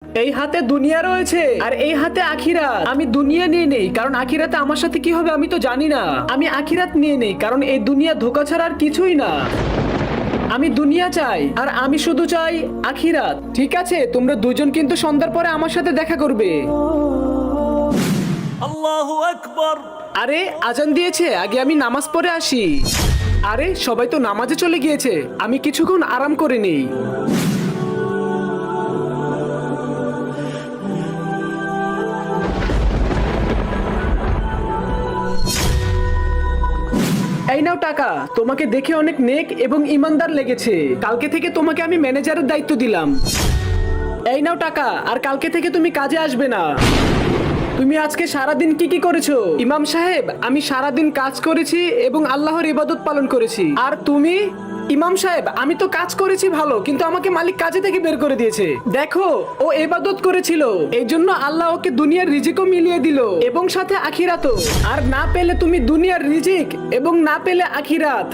এই হাতে দুনিয়া রয়েছে আর এই হাতে আখিরাত। আমি দুনিয়া নিয়ে নেই কারণ আখিরাতে আমার সাথে কি হবে আমি তো জানি না। আমি আখিরাত নিয়ে নেই কারণ এই দুনিয়া ধোঁকা ছাড়া আর কিছুই না। আমি দুনিয়া চাই আর আমি শুধু চাই আখিরাত। ঠিক আছে, তোমরা দুজন কিন্তু সন্ধ্যার পরে আমার সাথে দেখা করবে। আল্লাহু আকবার। আরে আজান দিয়েছে, আগে আমি নামাজ পড়ে আসি। আরে সবাই তো নামাজে চলে গিয়েছে, আমি কিছুক্ষণ আরাম করে নেই। এই নাও টাকা, তোমাকে দেখে অনেক নেক এবং ইমানদার লেগেছে। কালকে থেকে তোমাকে আমি ম্যানেজারের দায়িত্ব দিলাম। এই নাও টাকা, আর কালকে থেকে তুমি কাজে আসবে না। তুমি আজকে সারাদিন কি কি করেছো? ইমাম সাহেব, আমি সারাদিন কাজ করেছি এবং আল্লাহর ইবাদত পালন করেছি। আর তুমি? ইমাম সাহেব, আমি তো কাজ করেছি ভালো, কিন্তু আমাকে মালিক কাজে থেকে বের করে দিয়েছে। দেখো, ও ইবাদত করেছিল, এই জন্য আল্লাহ ওকে দুনিয়ার রিজিকও মিলিয়ে দিল এবং সাথে আখিরাতও। আর না পেলে তুমি দুনিয়ার রিজিক এবং না পেলে আখিরাত।